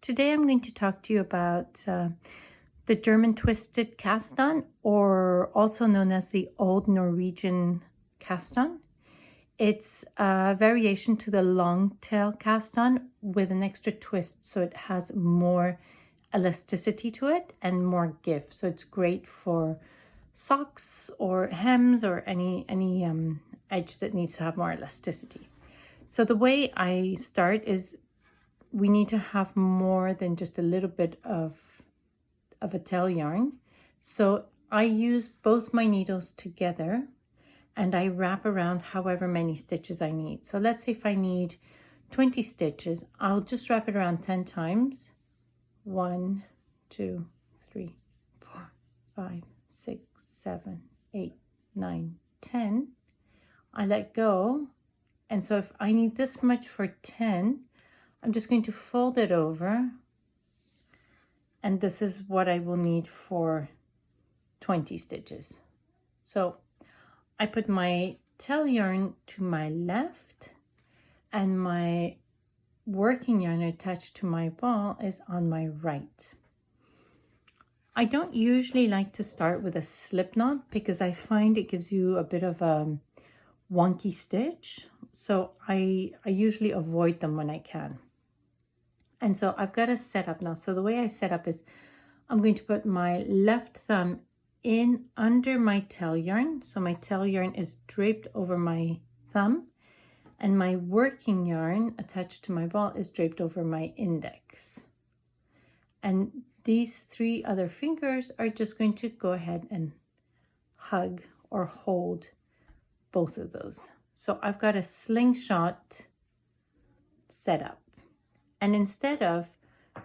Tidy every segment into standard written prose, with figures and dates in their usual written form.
Today I'm going to talk to you about the German twisted cast on, or also known as the Old Norwegian cast on. It's a variation to the long tail cast on with an extra twist, so it has more elasticity to it and more give. So it's great for socks or hems or any edge that needs to have more elasticity. So the way I start is we need to have more than just a little bit of a tail yarn. So I use both my needles together and I wrap around however many stitches I need. So let's say if I need 20 stitches, I'll just wrap it around 10 times. 1, 2, 3, 4, 5, 6, 7, 8, 9, 10. I let go. And so if I need this much for 10, I'm just going to fold it over, and this is what I will need for 20 stitches. So I put my tail yarn to my left and my working yarn attached to my ball is on my right. I don't usually like to start with a slip knot because I find it gives you a bit of a wonky stitch. So I usually avoid them when I can. And so I've got a setup now. So the way I set up is I'm going to put my left thumb in under my tail yarn. So my tail yarn is draped over my thumb and my working yarn attached to my ball is draped over my index. And these 3 other fingers are just going to go ahead and hug or hold both of those. So I've got a slingshot setup. And instead of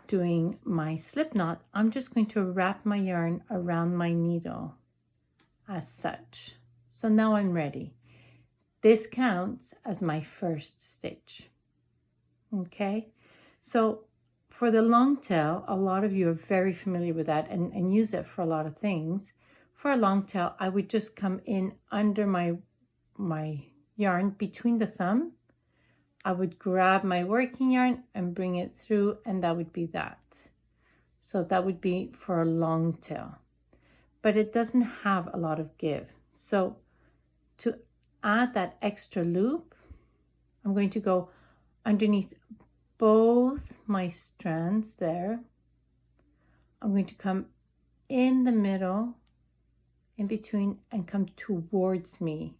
doing my slip knot, I'm just going to wrap my yarn around my needle as such. So now I'm ready. This counts as my first stitch. Okay, so for the long tail, a lot of you are very familiar with that and use it for a lot of things. For a long tail, I would just come in under my yarn between the thumb. I would grab my working yarn and bring it through, and that would be that. So that would be for a long tail, but it doesn't have a lot of give. So to add that extra loop, I'm going to go underneath both my strands there. I'm going to come in the middle, in between, and come towards me.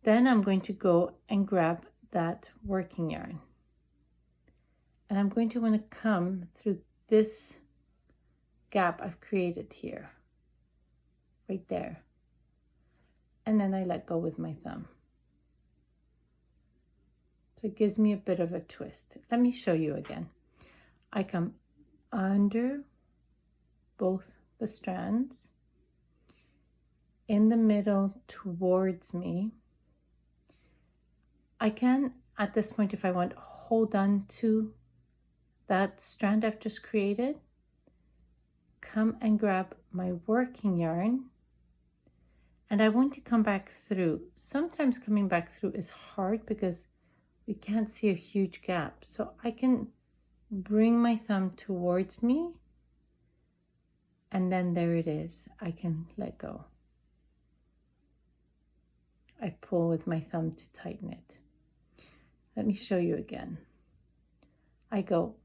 Then I'm going to go and grab that working yarn. And I'm going to want to come through this gap I've created here, right there. And then I let go with my thumb. So it gives me a bit of a twist. Let me show you again. I come under both the strands, in the middle towards me. I can, at this point, if I want, hold on to that strand I've just created, come and grab my working yarn, and I want to come back through. Sometimes coming back through is hard because we can't see a huge gap. So I can bring my thumb towards me, and then there it is. I can let go. I pull with my thumb to tighten it. Let me show you again. I go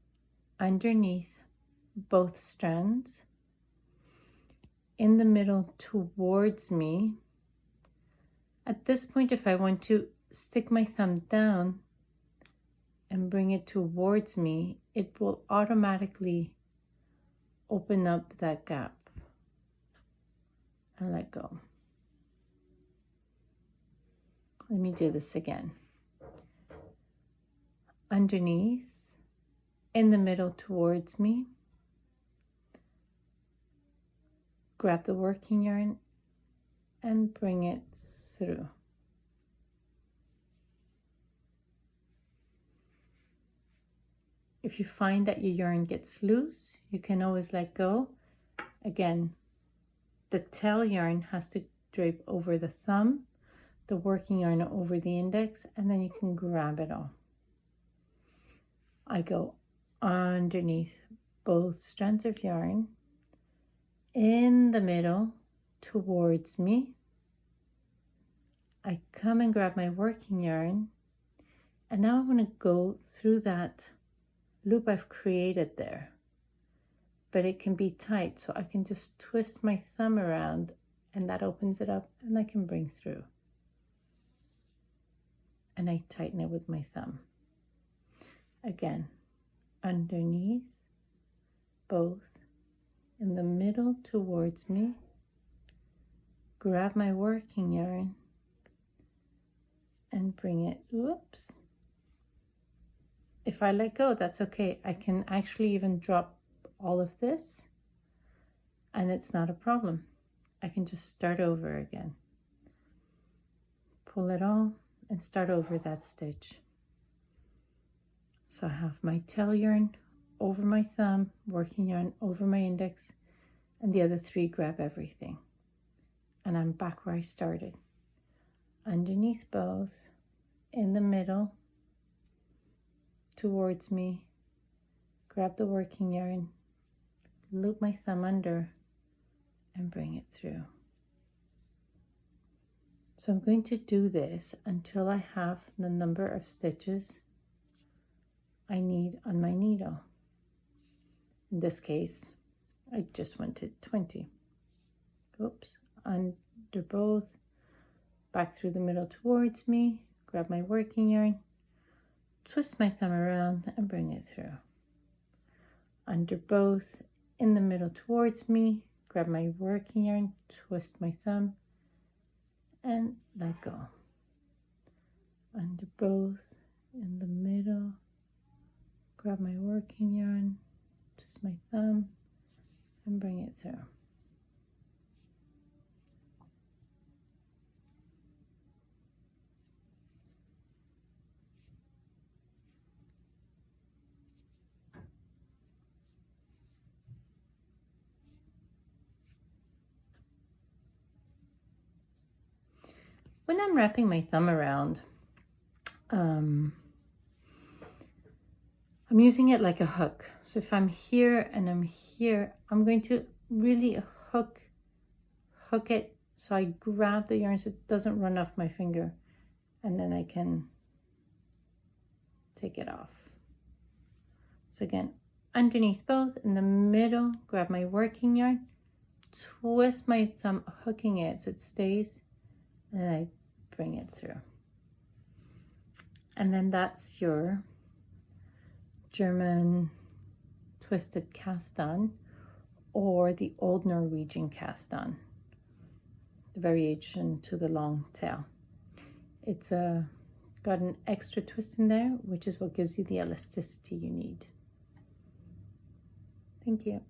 underneath both strands, in the middle towards me. At this point, if I want to stick my thumb down and bring it towards me, it will automatically open up that gap and let go. Let me do this again. Underneath, in the middle towards me, grab the working yarn and bring it through. If you find that your yarn gets loose, you can always let go. Again, the tail yarn has to drape over the thumb, the working yarn over the index, and then you can grab it all. I go underneath both strands of yarn, in the middle towards me. I come and grab my working yarn, and now I'm going to go through that loop I've created there, but it can be tight, so I can just twist my thumb around and that opens it up, and I can bring through, and I tighten it with my thumb. Again, underneath, both, in the middle towards me, grab my working yarn and bring it, whoops. If I let go, that's okay. I can actually even drop all of this and it's not a problem. I can just start over again. Pull it all and start over that stitch. So I have my tail yarn over my thumb, working yarn over my index, and the other three grab everything. And I'm back where I started. Underneath both, in the middle, towards me, grab the working yarn, loop my thumb under, and bring it through. So I'm going to do this until I have the number of stitches I need on my needle. In this case, I just wanted 20. Oops, under both, back through the middle towards me, grab my working yarn, twist my thumb around and bring it through. Under both, in the middle towards me, grab my working yarn, twist my thumb, and let go. Under both, in the middle, grab my working yarn, twist my thumb, and bring it through. When I'm wrapping my thumb around, I'm using it like a hook. So if I'm here and I'm here, I'm going to really hook it so I grab the yarn so it doesn't run off my finger, and then I can take it off. So again, underneath both, in the middle, grab my working yarn, twist my thumb, hooking it so it stays, and then I bring it through. And then that's your German twisted cast on, or the Old Norwegian cast on, the variation to the long tail. It's got an extra twist in there, which is what gives you the elasticity you need. Thank you.